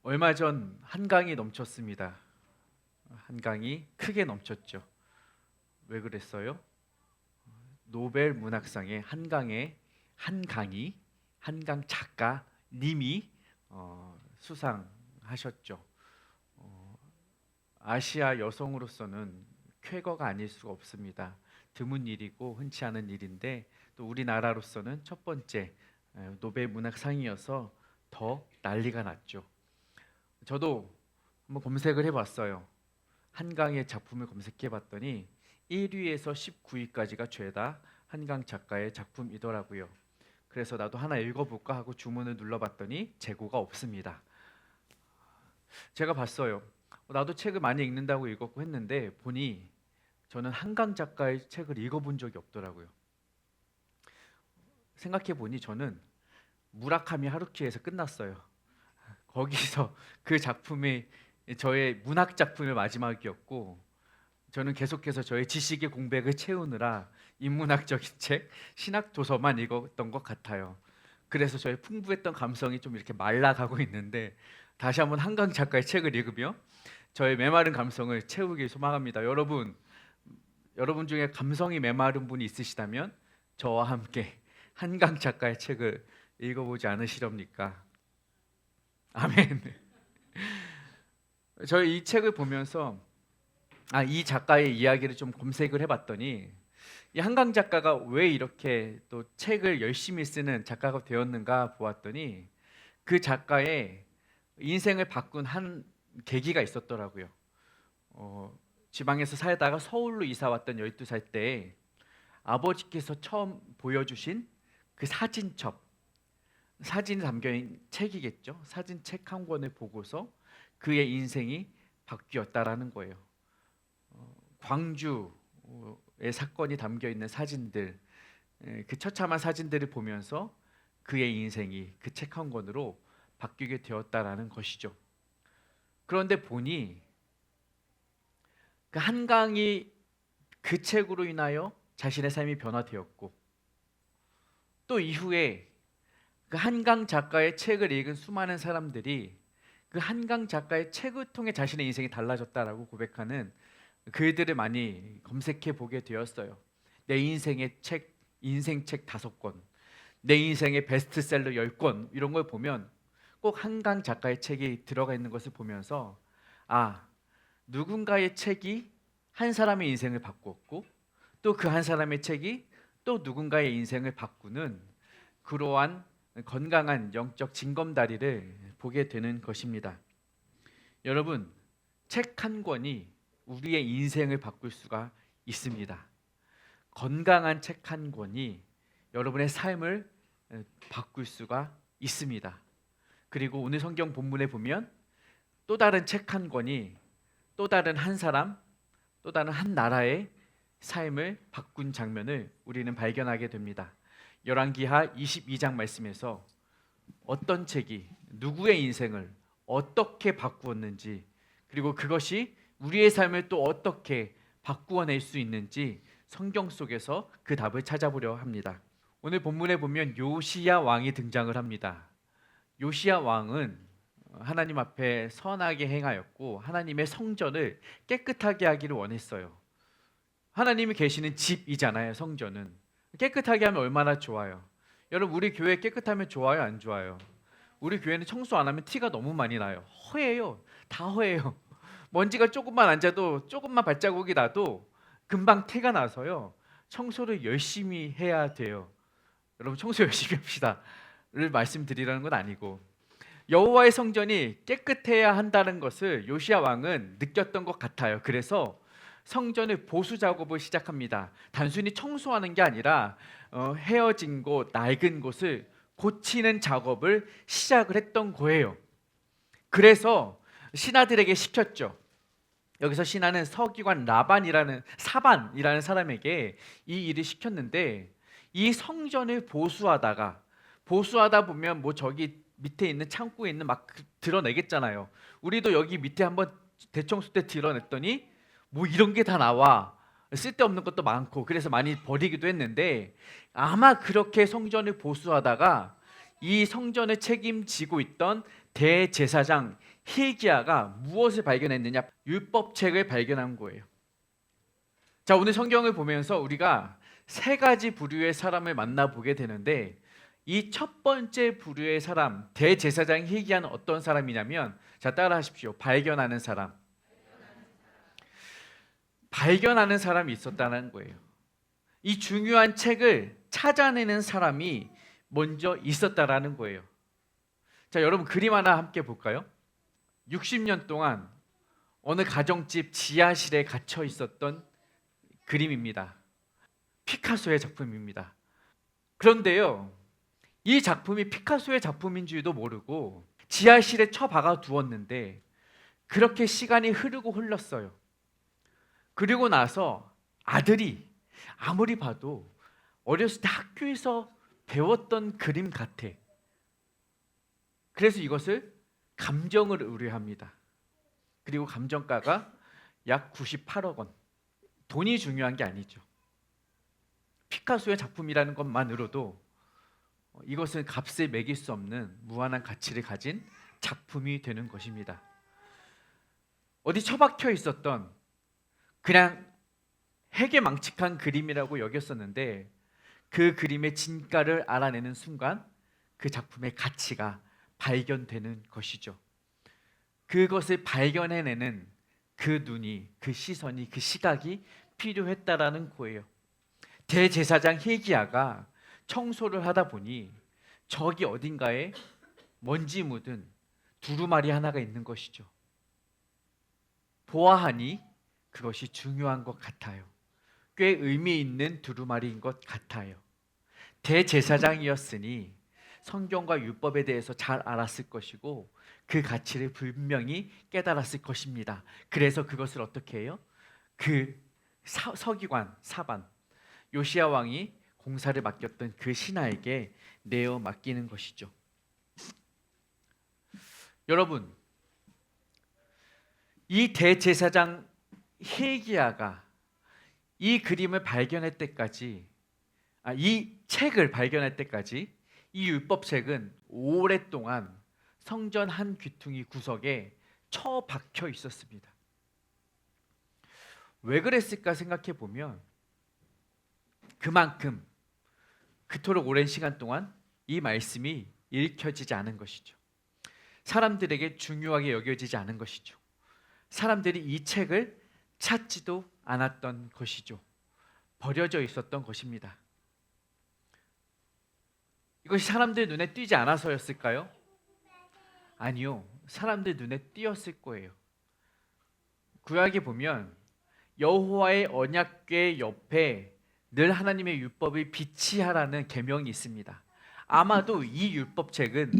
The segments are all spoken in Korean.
얼마 전 한강이 넘쳤습니다. 한강이 크게 넘쳤죠. 왜 그랬어요? 노벨 문학상의 한강이 한강 작가님이 수상하셨죠. 아시아 여성으로서는 쾌거가 아닐 수가 없습니다. 드문 일이고 흔치 않은 일인데 또 우리나라로서는 첫 번째 노벨 문학상이어서 더 난리가 났죠. 저도 한번 검색을 해봤어요. 한강의 작품을 검색해봤더니 1위에서 19위까지가 죄다 한강 작가의 작품이더라고요. 그래서 나도 하나 읽어볼까 하고 주문을 눌러봤더니 재고가 없습니다. 제가 봤어요. 나도 책을 많이 읽는다고 읽었고 했는데 보니 저는 한강 작가의 책을 읽어본 적이 없더라고요. 생각해보니 저는 무라카미 하루키에서 끝났어요. 거기서 그 작품이 저의 문학 작품의 마지막이었고, 저는 계속해서 저의 지식의 공백을 채우느라 인문학적인 책, 신학 도서만 읽었던 것 같아요. 그래서 저의 풍부했던 감성이 좀 이렇게 말라가고 있는데 다시 한번 한강 작가의 책을 읽으며 저의 메마른 감성을 채우길 소망합니다. 여러분 중에 감성이 메마른 분이 있으시다면 저와 함께 한강 작가의 책을 읽어보지 않으시렵니까? 아멘. 저희 이 책을 보면서 이 작가의 이야기를 좀 검색을 해봤더니 이 한강 작가가 왜 이렇게 또 책을 열심히 쓰는 작가가 되었는가 보았더니 그 작가의 인생을 바꾼 한 계기가 있었더라고요. 지방에서 살다가 서울로 이사 왔던 12살 때 아버지께서 처음 보여주신 그 사진이 담겨있는 책이겠죠. 사진책 한 권을 보고서 그의 인생이 바뀌었다라는 거예요. 광주의 사건이 담겨있는 사진들, 그 처참한 사진들을 보면서 그의 인생이 그 책 한 권으로 바뀌게 되었다라는 것이죠. 그런데 보니 그 한강이 그 책으로 인하여 자신의 삶이 변화되었고 또 이후에 그 한강 작가의 책을 읽은 수많은 사람들이 그 한강 작가의 책을 통해 자신의 인생이 달라졌다라고 고백하는 글들을 많이 검색해 보게 되었어요. 내 인생의 책, 인생책 5권, 내 인생의 베스트셀러 10권 이런 걸 보면 꼭 한강 작가의 책이 들어가 있는 것을 보면서 누군가의 책이 한 사람의 인생을 바꾸었고 또 그 한 사람의 책이 또 누군가의 인생을 바꾸는 그러한 건강한 영적 징검다리를 보게 되는 것입니다. 여러분, 책 한 권이 우리의 인생을 바꿀 수가 있습니다. 건강한 책 한 권이 여러분의 삶을 바꿀 수가 있습니다. 그리고 오늘 성경 본문에 보면 또 다른 책 한 권이 또 다른 한 사람, 또 다른 한 나라의 삶을 바꾼 장면을 우리는 발견하게 됩니다. 열왕기하 22장 말씀에서 어떤 책이 누구의 인생을 어떻게 바꾸었는지, 그리고 그것이 우리의 삶을 또 어떻게 바꾸어낼 수 있는지 성경 속에서 그 답을 찾아보려 합니다. 오늘 본문에 보면 요시야 왕이 등장을 합니다. 요시야 왕은 하나님 앞에 선하게 행하였고 하나님의 성전을 깨끗하게 하기를 원했어요. 하나님이 계시는 집이잖아요. 성전은 깨끗하게 하면 얼마나 좋아요. 여러분, 우리 교회 깨끗하면 좋아요, 안 좋아요? 우리 교회는 청소 안 하면 티가 너무 많이 나요. 허해요. 다 허해요. 먼지가 조금만 앉아도, 조금만 발자국이 나도 금방 티가 나서요. 청소를 열심히 해야 돼요. 여러분, 청소 열심히 합시다를 말씀드리라는 건 아니고, 여호와의 성전이 깨끗해야 한다는 것을 요시야 왕은 느꼈던 것 같아요. 그래서 성전의 보수 작업을 시작합니다. 단순히 청소하는 게 아니라 헤어진 곳, 낡은 곳을 고치는 작업을 시작을 했던 거예요. 그래서 신하들에게 시켰죠. 여기서 신하는 서기관 사반이라는 사람에게 이 일을 시켰는데, 이 성전을 보수하다 보면 뭐 저기 밑에 있는 창고에 있는 막 드러내겠잖아요. 우리도 여기 밑에 한번 대청소 때 드러냈더니 뭐 이런 게 다 나와. 쓸데없는 것도 많고 그래서 많이 버리기도 했는데, 아마 그렇게 성전을 보수하다가 이 성전을 책임지고 있던 대제사장 hilkiah가 무엇을 발견했느냐? 율법책을 발견한 거예요. 자, 오늘 성경을 보면서 우리가 세 가지 부류의 사람을 만나보게 되는데, 이 첫 번째 부류의 사람, 대제사장 hilkiah는 어떤 사람이냐면, 자, 따라하십시오. 발견하는 사람. 발견하는 사람이 있었다는 거예요. 이 중요한 책을 찾아내는 사람이 먼저 있었다라는 거예요. 자, 여러분 그림 하나 함께 볼까요? 60년 동안 어느 가정집 지하실에 갇혀 있었던 그림입니다. 피카소의 작품입니다. 그런데요, 이 작품이 피카소의 작품인 줄도 모르고 지하실에 처박아 두었는데, 그렇게 시간이 흐르고 흘렀어요. 그리고 나서 아들이 아무리 봐도 어렸을 때 학교에서 배웠던 그림 같아. 그래서 이것을 감정을 의뢰합니다. 그리고 감정가가 약 98억 원. 돈이 중요한 게 아니죠. 피카소의 작품이라는 것만으로도 이것은 값을 매길 수 없는 무한한 가치를 가진 작품이 되는 것입니다. 어디 처박혀 있었던 그냥 해괴망측한 그림이라고 여겼었는데, 그 그림의 진가를 알아내는 순간 그 작품의 가치가 발견되는 것이죠. 그것을 발견해내는 그 눈이, 그 시선이, 그 시각이 필요했다라는 거예요. 대제사장 hilkiah가 청소를 하다 보니 저기 어딘가에 먼지 묻은 두루마리 하나가 있는 것이죠. 보아하니 그것이 중요한 것 같아요. 꽤 의미 있는 두루마리인 것 같아요. 대제사장이었으니 성경과 율법에 대해서 잘 알았을 것이고 그 가치를 분명히 깨달았을 것입니다. 그래서 그것을 어떻게 해요? 그 서기관 사반 요시야 왕이 공사를 맡겼던 그 신하에게 내어 맡기는 것이죠. 여러분, 이 대제사장 hilkiah가 이 그림을 발견할 때까지, 이 책을 발견할 때까지 이 율법책은 오랫동안 성전 한 귀퉁이 구석에 처박혀 있었습니다. 왜 그랬을까 생각해 보면, 그만큼 그토록 오랜 시간 동안 이 말씀이 읽혀지지 않은 것이죠. 사람들에게 중요하게 여겨지지 않은 것이죠. 사람들이 이 책을 찾지도 않았던 것이죠. 버려져 있었던 것입니다. 이것이 사람들 눈에 띄지 않아서였을까요? 아니요, 사람들 눈에 띄었을 거예요. 구약에 보면 여호와의 언약궤 옆에 늘 하나님의 율법을 비치하라는 계명이 있습니다. 아마도 이 율법책은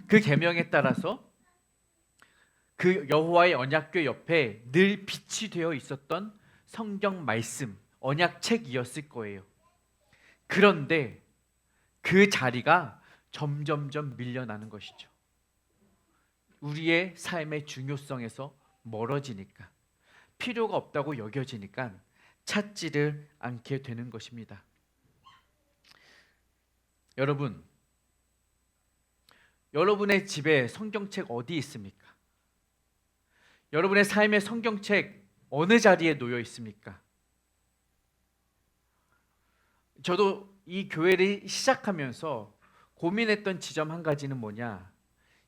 그 계명에 따라서 그 여호와의 언약궤 옆에 늘 비치되어 있었던 성경 말씀, 언약책이었을 거예요. 그런데 그 자리가 점점점 밀려나는 것이죠. 우리의 삶의 중요성에서 멀어지니까, 필요가 없다고 여겨지니까 찾지를 않게 되는 것입니다. 여러분, 여러분의 집에 성경책 어디 있습니까? 여러분의 삶의 성경책 어느 자리에 놓여 있습니까? 저도 이 교회를 시작하면서 고민했던 지점 한 가지는 뭐냐?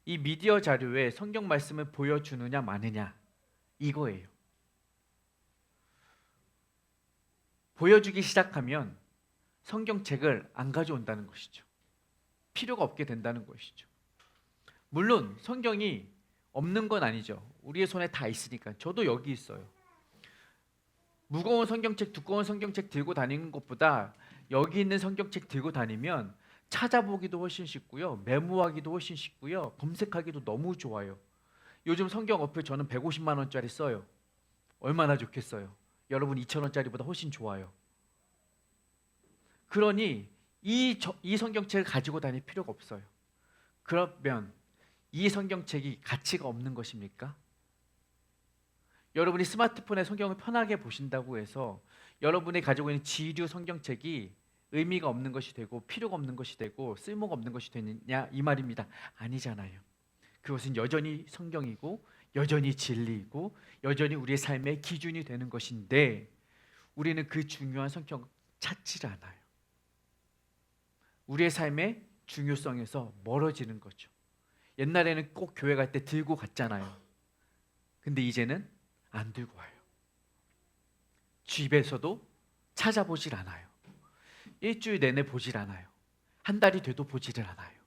이 미디어 자료에 성경 말씀을 보여주느냐 마느냐, 이거예요. 보여주기 시작하면 성경책을 안 가져온다는 것이죠. 필요가 없게 된다는 것이죠. 물론 성경이 없는 건 아니죠. 우리의 손에 다 있으니까. 저도 여기 있어요. 무거운 성경책, 두꺼운 성경책 들고 다니는 것보다 여기 있는 성경책 들고 다니면 찾아보기도 훨씬 쉽고요, 메모하기도 훨씬 쉽고요, 검색하기도 너무 좋아요. 요즘 성경 어플 저는 150만 원짜리 써요. 얼마나 좋겠어요. 여러분 2,000원짜리보다 훨씬 좋아요. 그러니 이 성경책을 가지고 다닐 필요가 없어요. 그러면 이 성경책이 가치가 없는 것입니까? 여러분이 스마트폰에 성경을 편하게 보신다고 해서 여러분이 가지고 있는 지류 성경책이 의미가 없는 것이 되고 필요가 없는 것이 되고 쓸모가 없는 것이 되느냐, 이 말입니다. 아니잖아요. 그것은 여전히 성경이고 여전히 진리이고 여전히 우리의 삶의 기준이 되는 것인데 우리는 그 중요한 성경 찾지 않아요. 우리의 삶의 중요성에서 멀어지는 거죠. 옛날에는 꼭 교회 갈 때 들고 갔잖아요. 근데 이제는 안 들고 와요. 집에서도 찾아보질 않아요. 일주일 내내 보질 않아요. 한 달이 돼도 보지를 않아요.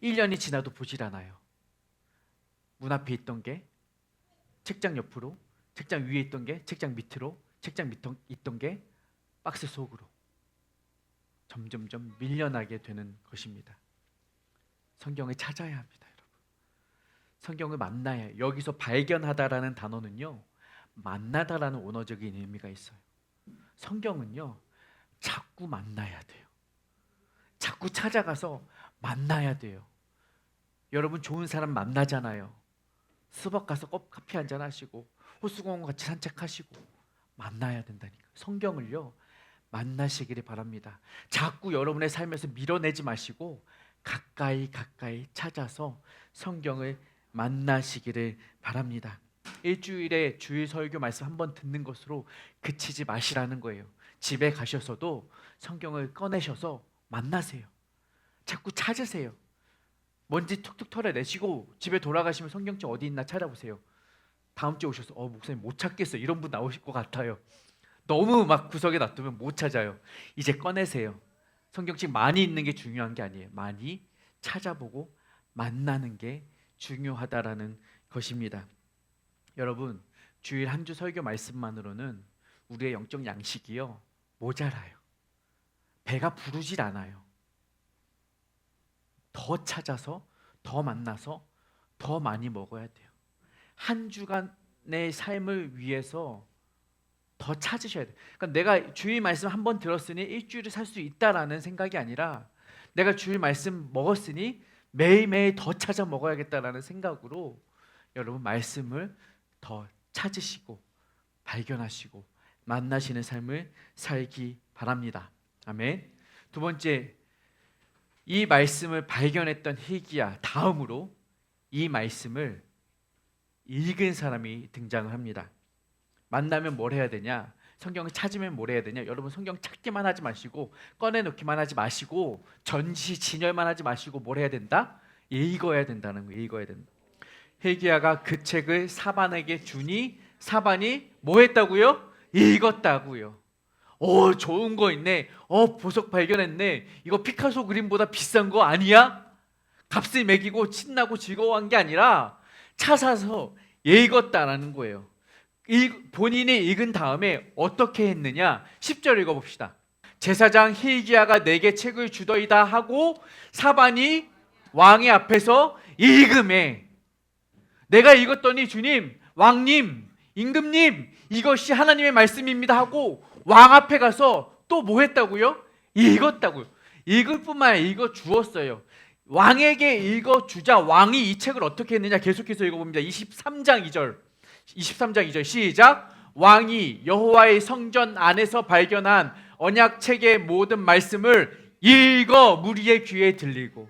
1년이 지나도 보질 않아요. 문 앞에 있던 게 책장 옆으로, 책장 위에 있던 게 책장 밑으로, 책장 밑에 있던 게 박스 속으로 점점점 밀려나게 되는 것입니다. 성경을 찾아야 합니다, 여러분. 성경을 만나야 해요. 여기서 발견하다라는 단어는요, 만나다라는 원어적인 의미가 있어요. 성경은요, 자꾸 만나야 돼요. 자꾸 찾아가서 만나야 돼요. 여러분 좋은 사람 만나잖아요. 스벅 가서 커피 한잔 하시고 호수공원 같이 산책하시고 만나야 된다니까. 성경을요 만나시기를 바랍니다. 자꾸 여러분의 삶에서 밀어내지 마시고 가까이 찾아서 성경을 만나시기를 바랍니다. 일주일에 주일 설교 말씀 한번 듣는 것으로 그치지 마시라는 거예요. 집에 가셔서도 성경을 꺼내셔서 만나세요. 자꾸 찾으세요. 먼지 툭툭 털어내시고 집에 돌아가시면 성경책 어디 있나 찾아보세요. 다음 주에 오셔서 목사님 못 찾겠어요. 이런 분 나오실 것 같아요. 너무 막 구석에 놔두면 못 찾아요. 이제 꺼내세요. 성경책 많이 있는 게 중요한 게 아니에요. 많이 찾아보고 만나는 게 중요하다라는 것입니다. 여러분 주일 한 주 설교 말씀만으로는 우리의 영적 양식이요 모자라요. 배가 부르질 않아요. 더 찾아서 더 만나서 더 많이 먹어야 돼요. 한 주간의 삶을 위해서 더 찾으셔야 돼요. 그러니까 내가 주일 말씀 한 번 들었으니 일주일을 살 수 있다라는 생각이 아니라 내가 주일 말씀 먹었으니 매일매일 더 찾아 먹어야겠다라는 생각으로 여러분 말씀을 더 찾으시고 발견하시고 만나시는 삶을 살기 바랍니다. 아멘. 두 번째, 이 말씀을 발견했던 히기야 다음으로 이 말씀을 읽은 사람이 등장을 합니다. 만나면 뭘 해야 되냐? 성경을 찾으면 뭘 해야 되냐? 여러분 성경 찾기만 하지 마시고 꺼내놓기만 하지 마시고 전시진열만 하지 마시고 뭘 해야 된다? 읽어야 된다는 거예요. 읽어야 된다. 히기야가 그 책을 사반에게 주니 사반이 뭐 했다고요? 읽었다고요. 좋은 거 있네. 보석 발견했네. 이거 피카소 그림보다 비싼 거 아니야? 값을 매기고 신나고 즐거워한 게 아니라 찾아서 읽었다라는 거예요. 본인이 읽은 다음에 어떻게 했느냐? 10절 읽어봅시다. 제사장 hil기야가 내게 책을 주더이다 하고 사반이 왕의 앞에서 읽음에 내가 읽었더니 주님, 왕님, 임금님 이것이 하나님의 말씀입니다 하고 왕 앞에 가서 또 뭐 했다고요? 읽었다고요. 읽을 뿐만 아니라 읽어주었어요. 왕에게 읽어주자 왕이 이 책을 어떻게 했느냐 계속해서 읽어봅니다. 23장 2절 시작. 왕이 여호와의 성전 안에서 발견한 언약책의 모든 말씀을 읽어 무리의 귀에 들리고.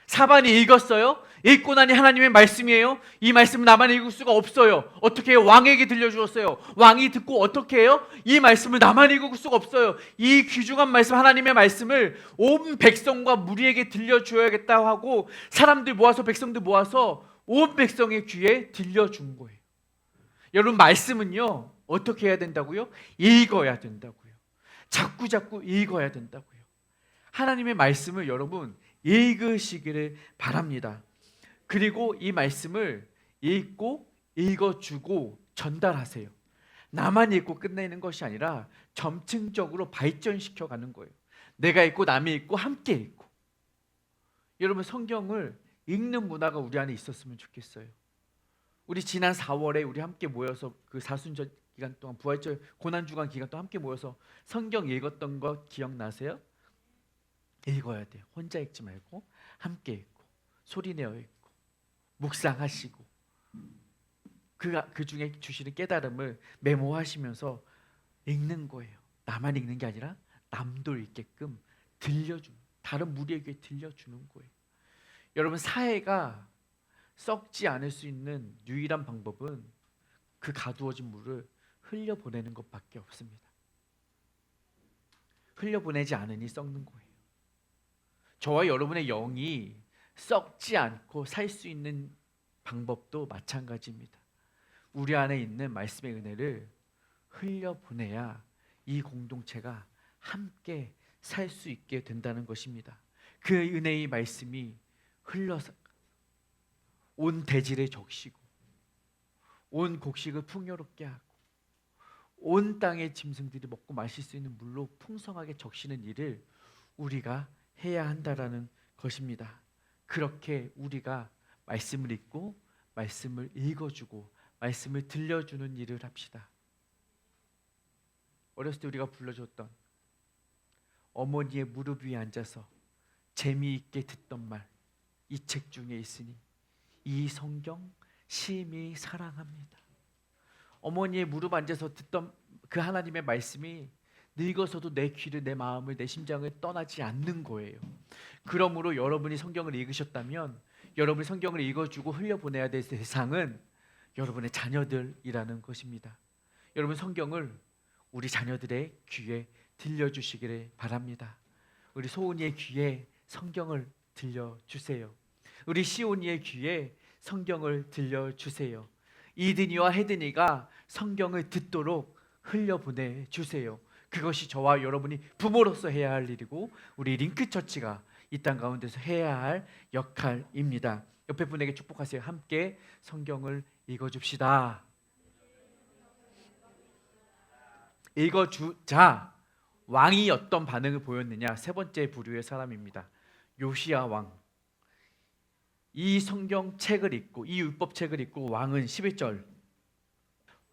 사반이 읽었어요. 읽고 나니 하나님의 말씀이에요. 이 말씀은 나만 읽을 수가 없어요. 어떻게 해요? 왕에게 들려주었어요. 왕이 듣고 어떻게 해요? 이 말씀을 나만 읽을 수가 없어요. 이 귀중한 말씀, 하나님의 말씀을 온 백성과 무리에게 들려줘야겠다 하고 사람들 모아서 백성들 모아서 온 백성의 귀에 들려준 거예요. 여러분 말씀은요 어떻게 해야 된다고요? 읽어야 된다고요. 자꾸 읽어야 된다고요. 하나님의 말씀을 여러분 읽으시기를 바랍니다. 그리고 이 말씀을 읽고 읽어주고 전달하세요. 나만 읽고 끝내는 것이 아니라 점층적으로 발전시켜가는 거예요. 내가 읽고 남이 읽고 함께 읽고. 여러분 성경을 읽는 문화가 우리 안에 있었으면 좋겠어요. 우리 지난 4월에 우리 함께 모여서 그 사순절 기간 동안 부활절 고난주간 기간 동안 함께 모여서 성경 읽었던 거 기억나세요? 읽어야 돼요. 혼자 읽지 말고 함께 읽고 소리내어 읽고 묵상하시고 그 중에 주시는 깨달음을 메모하시면서 읽는 거예요. 나만 읽는 게 아니라 남도 읽게끔 들려주는, 다른 무리에게 들려주는 거예요. 여러분 사회가 썩지 않을 수 있는 유일한 방법은 그 가두어진 물을 흘려보내는 것밖에 없습니다. 흘려보내지 않으니 썩는 거예요. 저와 여러분의 영이 썩지 않고 살 수 있는 방법도 마찬가지입니다. 우리 안에 있는 말씀의 은혜를 흘려보내야 이 공동체가 함께 살 수 있게 된다는 것입니다. 그 은혜의 말씀이 흘러서 온 대지를 적시고 온 곡식을 풍요롭게 하고 온 땅의 짐승들이 먹고 마실 수 있는 물로 풍성하게 적시는 일을 우리가 해야 한다라는 것입니다. 그렇게 우리가 말씀을 읽고 말씀을 읽어주고 말씀을 들려주는 일을 합시다. 어렸을 때 우리가 불러줬던 어머니의 무릎 위에 앉아서 재미있게 듣던 말, 이 책 중에 있으니 이 성경 심히 사랑합니다. 어머니의 무릎 앉아서 듣던 그 하나님의 말씀이 늙어서도 내 귀를, 내 마음을, 내 심장을 떠나지 않는 거예요. 그러므로 여러분이 성경을 읽으셨다면 여러분이 성경을 읽어주고 흘려보내야 될 대상은 여러분의 자녀들이라는 것입니다. 여러분 성경을 우리 자녀들의 귀에 들려주시기를 바랍니다. 우리 소은이의 귀에 성경을 들려주세요. 우리 시온이의 귀에 성경을 들려주세요. 이든이와 헤든이가 성경을 듣도록 흘려보내 주세요. 그것이 저와 여러분이 부모로서 해야 할 일이고 우리 링크처치가 이 땅 가운데서 해야 할 역할입니다. 옆에 분에게 축복하세요. 함께 성경을 읽어줍시다. 읽어주자. 왕이 어떤 반응을 보였느냐? 세 번째 부류의 사람입니다. 요시야 왕. 이 성경책을 읽고 이 율법책을 읽고 왕은 11절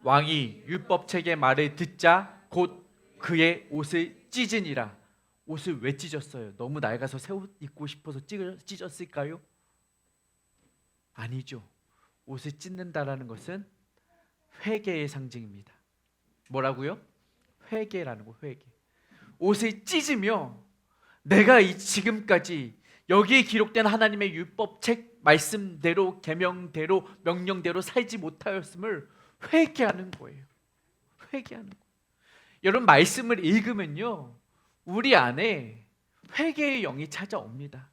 왕이 율법책의 말을 듣자 곧 그의 옷을 찢으니라. 옷을 왜 찢었어요? 너무 낡아서 새 옷 입고 싶어서 찢었을까요? 아니죠. 옷을 찢는다라는 것은 회개의 상징입니다. 뭐라고요? 회개라는 거, 회개. 옷을 찢으며 내가 지금까지 여기에 기록된 하나님의 율법책 말씀대로 계명대로 명령대로 살지 못하였음을 회개하는 거예요. 회개하는 거예요. 여러분 말씀을 읽으면요 우리 안에 회개의 영이 찾아옵니다.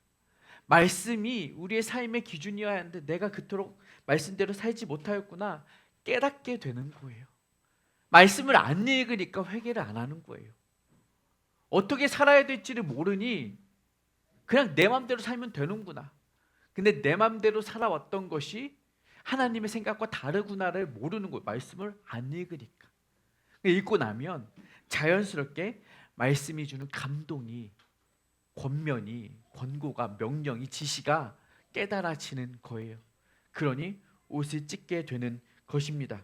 말씀이 우리의 삶의 기준이어야 하는데 내가 그토록 말씀대로 살지 못하였구나 깨닫게 되는 거예요. 말씀을 안 읽으니까 회개를 안 하는 거예요. 어떻게 살아야 될지를 모르니 그냥 내 마음대로 살면 되는구나. 근데 내 마음대로 살아왔던 것이 하나님의 생각과 다르구나를 모르는 거예요. 말씀을 안 읽으니까. 읽고 나면 자연스럽게 말씀이 주는 감동이, 권면이, 권고가, 명령이, 지시가 깨달아지는 거예요. 그러니 옷을 찢게 되는 것입니다.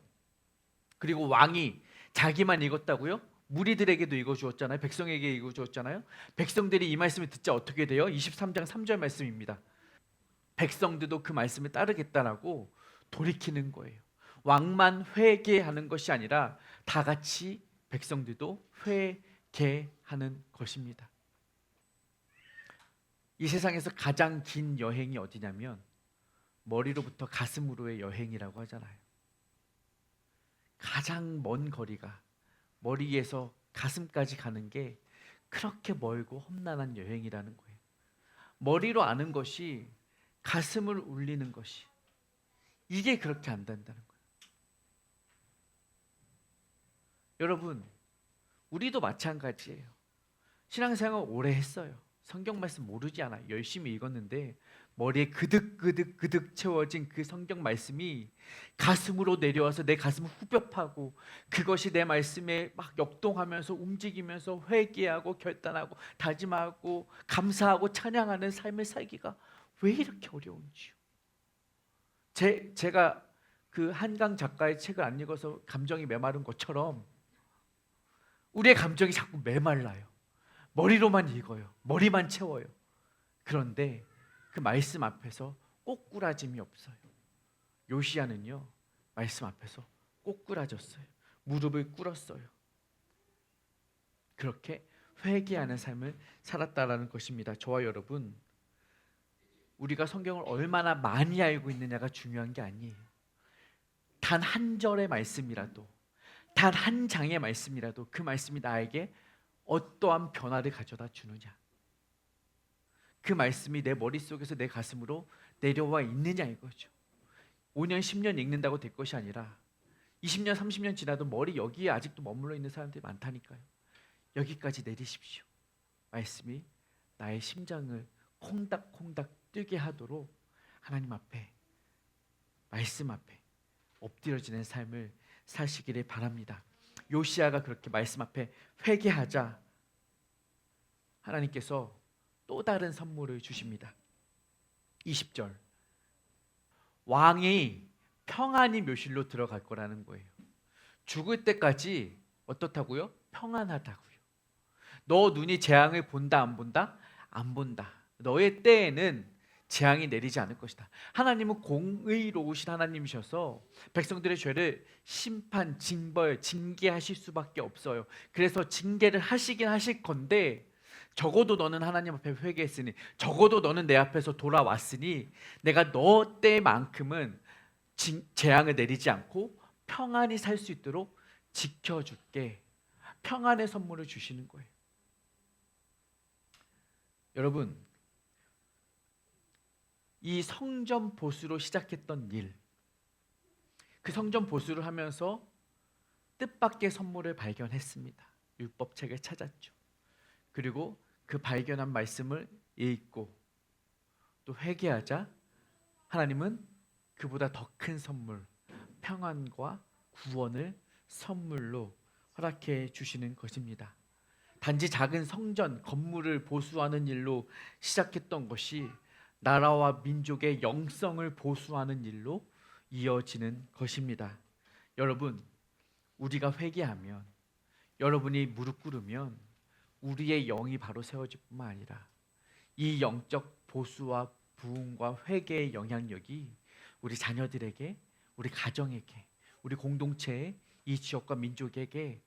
그리고 왕이 자기만 읽었다고요? 무리들에게도 읽어주었잖아요. 백성에게 읽어주었잖아요. 백성들이 이 말씀을 듣자 어떻게 돼요? 23장 3절 말씀입니다. 백성들도 그 말씀을 따르겠다라고 돌이키는 거예요. 왕만 회개하는 것이 아니라 다 같이 백성들도 회개하는 것입니다. 이 세상에서 가장 긴 여행이 어디냐면 머리로부터 가슴으로의 여행이라고 하잖아요. 가장 먼 거리가 머리에서 가슴까지 가는 게 그렇게 멀고 험난한 여행이라는 거예요. 머리로 아는 것이 가슴을 울리는 것이 이게 그렇게 안 된다는 거예요. 여러분 우리도 마찬가지예요. 신앙생활 오래 했어요. 성경 말씀 모르지 않아요. 열심히 읽었는데 머리에 그득 채워진 그 성경 말씀이 가슴으로 내려와서 내 가슴을 후벼 파고 그것이 내 말씀에 막 역동하면서 움직이면서 회개하고 결단하고 다짐하고 감사하고 찬양하는 삶을 살기가 왜 이렇게 어려운지요. 제가 그 한강 작가의 책을 안 읽어서 감정이 메마른 것처럼 우리의 감정이 자꾸 메말라요. 머리로만 읽어요. 머리만 채워요. 그런데 그 말씀 앞에서 꼬꾸라짐이 없어요. 요시야는요 말씀 앞에서 꼬꾸라졌어요. 무릎을 꿇었어요. 그렇게 회개하는 삶을 살았다라는 것입니다. 저와 여러분 우리가 성경을 얼마나 많이 알고 있느냐가 중요한 게 아니에요. 단 한 절의 말씀이라도, 단 한 장의 말씀이라도 그 말씀이 나에게 어떠한 변화를 가져다 주느냐, 그 말씀이 내 머릿속에서 내 가슴으로 내려와 있느냐 이거죠. 5년 10년 읽는다고 될 것이 아니라 20년 30년 지나도 머리 여기에 아직도 머물러 있는 사람들이 많다니까요. 여기까지 내리십시오. 말씀이 나의 심장을 콩닥콩닥 뛰게 하도록 하나님 앞에, 말씀 앞에 엎드려지는 삶을 사시기를 바랍니다. 요시야가 그렇게 말씀 앞에 회개하자 하나님께서 또 다른 선물을 주십니다. 20절, 왕이 평안히 묘실로 들어갈 거라는 거예요. 죽을 때까지 어떻다고요? 평안하다고요. 너 눈이 재앙을 본다 안 본다? 안 본다. 너의 때에는 재앙이 내리지 않을 것이다. 하나님은 공의로우신 하나님이셔서 백성들의 죄를 심판, 징벌, 징계하실 수밖에 없어요. 그래서 징계를 하시긴 하실 건데, 적어도 너는 하나님 앞에 회개했으니, 적어도 너는 내 앞에서 돌아왔으니 내가 너 때만큼은 재앙을 내리지 않고 평안히 살 수 있도록 지켜줄게. 평안의 선물을 주시는 거예요. 여러분, 이 성전 보수로 시작했던 일, 그 성전 보수를 하면서 뜻밖의 선물을 발견했습니다. 율법책을 찾았죠. 그리고 그 발견한 말씀을 읽고 또 회개하자 하나님은 그보다 더 큰 선물, 평안과 구원을 선물로 허락해 주시는 것입니다. 단지 작은 성전, 건물을 보수하는 일로 시작했던 것이 나라와 민족의 영성을 보수하는 일로 이어지는 것입니다. 여러분, 우리가 회개하면, 여러분이 무릎 꿇으면 우리의 영이 바로 세워질 뿐만 아니라 이 영적 보수와 부흥과 회개의 영향력이 우리 자녀들에게, 우리 가정에게, 우리 공동체에, 이 지역과 민족에게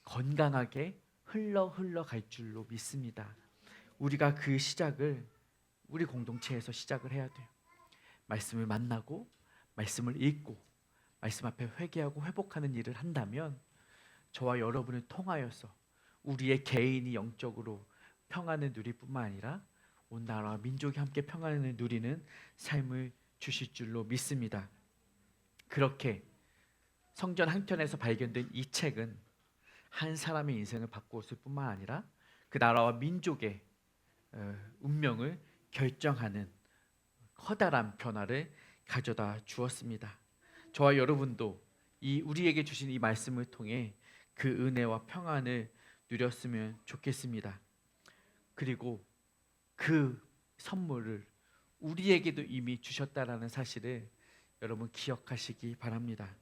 건강하게 흘러갈 줄로 믿습니다. 우리가 그 시작을 우리 공동체에서 시작을 해야 돼요. 말씀을 만나고 말씀을 읽고 말씀 앞에 회개하고 회복하는 일을 한다면 저와 여러분을 통하여서 우리의 개인이 영적으로 평안을 누릴 뿐만 아니라 온 나라와 민족이 함께 평안을 누리는 삶을 주실 줄로 믿습니다. 그렇게 성전 한켠에서 발견된 이 책은 한 사람의 인생을 바꾸었을 뿐만 아니라 그 나라와 민족의 운명을 결정하는 커다란 변화를 가져다 주었습니다. 저와 여러분도 우리에게 주신 이 말씀을 통해 그 은혜와 평안을 누렸으면 좋겠습니다. 그리고 그 선물을 우리에게도 이미 주셨다라는 사실을 여러분 기억하시기 바랍니다.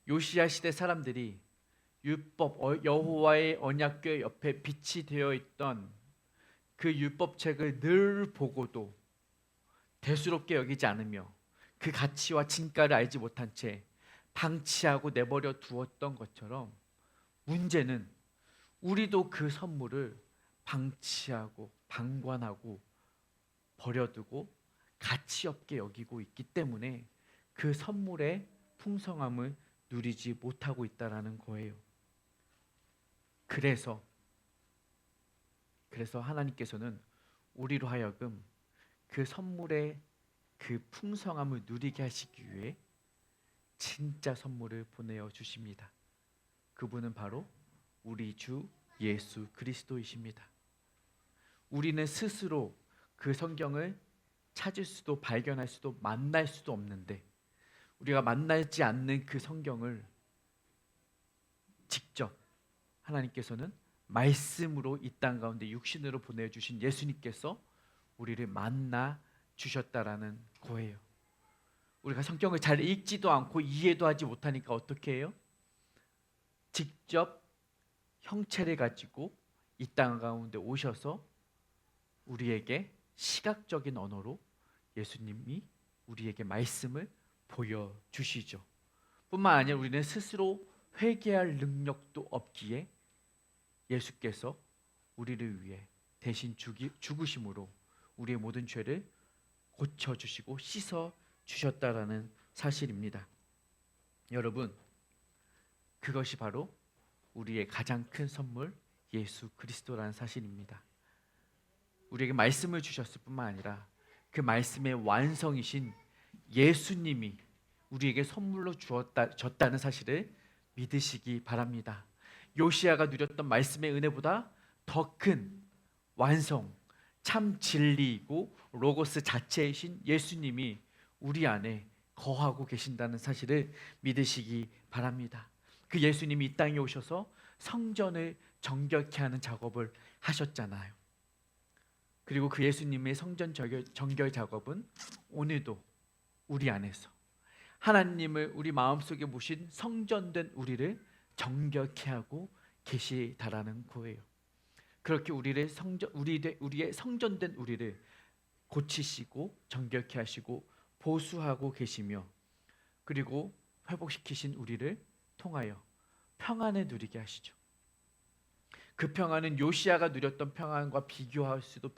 요시야 시대 사람들이 율법, 여호와의 언약궤 옆에 빛이 되어 있던 그 율법책을 늘 보고도 대수롭게 여기지 않으며 그 가치와 진가를 알지 못한 채 방치하고 내버려 두었던 것처럼, 문제는 우리도 그 선물을 방치하고 방관하고 버려두고 가치 없게 여기고 있기 때문에 그 선물의 풍성함을 누리지 못하고 있다라는 거예요. 그래서 하나님께서는 우리로 하여금 그 선물의 그 풍성함을 누리게 하시기 위해 진짜 선물을 보내어 주십니다. 그분은 바로 우리 주 예수 그리스도이십니다. 우리는 스스로 그 성경을 찾을 수도 발견할 수도 만날 수도 없는데, 우리가 만나지 않는 그 성경을 직접 하나님께서는 말씀으로 이 땅 가운데 육신으로 보내주신 예수님께서 우리를 만나 주셨다라는 거예요. 우리가 성경을 잘 읽지도 않고 이해도 하지 못하니까 어떻게 해요? 직접 형체를 가지고 이 땅 가운데 오셔서 우리에게 시각적인 언어로 예수님이 우리에게 말씀을 보여주시죠. 뿐만 아니라 우리는 스스로 회개할 능력도 없기에 예수께서 우리를 위해 대신 죽으심으로 우리의 모든 죄를 고쳐주시고 씻어주셨다라는 사실입니다. 여러분, 그것이 바로 우리의 가장 큰 선물 예수 그리스도라는 사실입니다. 우리에게 말씀을 주셨을 뿐만 아니라 그 말씀의 완성이신 예수님이 우리에게 선물로 줬다는 사실을 믿으시기 바랍니다. 요시야가 누렸던 말씀의 은혜보다 더 큰 완성, 참 진리이고 로고스 자체이신 예수님이 우리 안에 거하고 계신다는 사실을 믿으시기 바랍니다. 그 예수님이 이 땅에 오셔서 성전을 정결케 하는 작업을 하셨잖아요. 그리고 그 예수님의 성전 정결 작업은 오늘도 우리 안에서 하나님을 우리 마음속에 모신 성전된 우리를 정결케 하고 계시다라는 거예요. 그렇게 우리의 성전된 우리를 고치시고 정결케 하시고 보수하고 계시며, 그리고 회복시키신 우리를 통하여 평안을 누리게 하시죠. 그 평안은 요시야가 누렸던 평안과 비교할 수도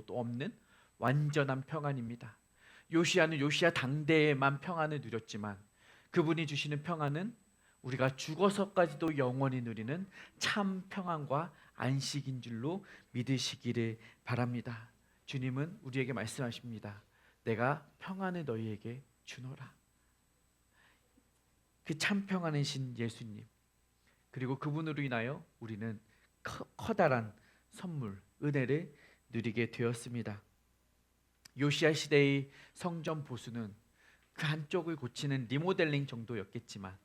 없는 완전한 평안입니다. 요시야는 요시야 당대에만 평안을 누렸지만 그분이 주시는 평안은 우리가 죽어서까지도 영원히 누리는 참 평안과 안식인 줄로 믿으시기를 바랍니다. 주님은 우리에게 말씀하십니다. 내가 평안을 너희에게 주노라. 그 참 평안이신 예수님, 그리고 그분으로 인하여 우리는 커다란 선물, 은혜를 누리게 되었습니다. 요시야 시대의 성전 보수는 그 한쪽을 고치는 리모델링 정도였겠지만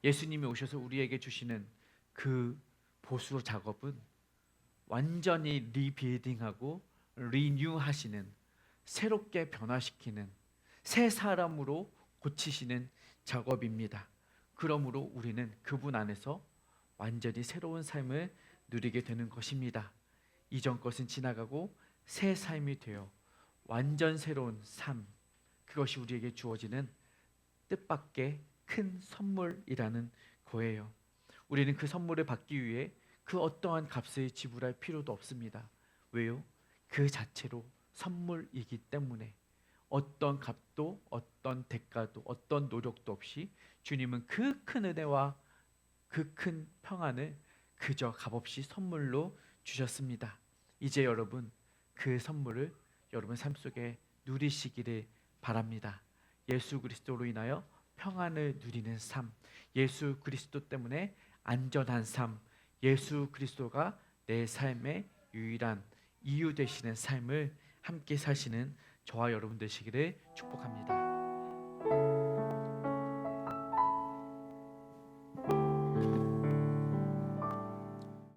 예수님이 오셔서 우리에게 주시는 그 보수 작업은 완전히 리빌딩하고 리뉴하시는, 새롭게 변화시키는, 새 사람으로 고치시는 작업입니다. 그러므로 우리는 그분 안에서 완전히 새로운 삶을 누리게 되는 것입니다. 이전 것은 지나가고 새 삶이 되어 완전 새로운 삶, 그것이 우리에게 주어지는 뜻밖의 큰 선물이라는 거예요. 우리는 그 선물을 받기 위해 그 어떠한 값을 지불할 필요도 없습니다. 왜요? 그 자체로 선물이기 때문에 어떤 값도 어떤 대가도 어떤 노력도 없이 주님은 그 큰 은혜와 그 큰 평안을 그저 값없이 선물로 주셨습니다. 이제 여러분, 그 선물을 여러분 삶 속에 누리시기를 바랍니다. 예수 그리스도로 인하여 평안을 누리는 삶, 예수 그리스도 때문에 안전한 삶, 예수 그리스도가 내 삶의 유일한 이유 되시는 삶을 함께 사시는 저와 여러분 되시기를 축복합니다.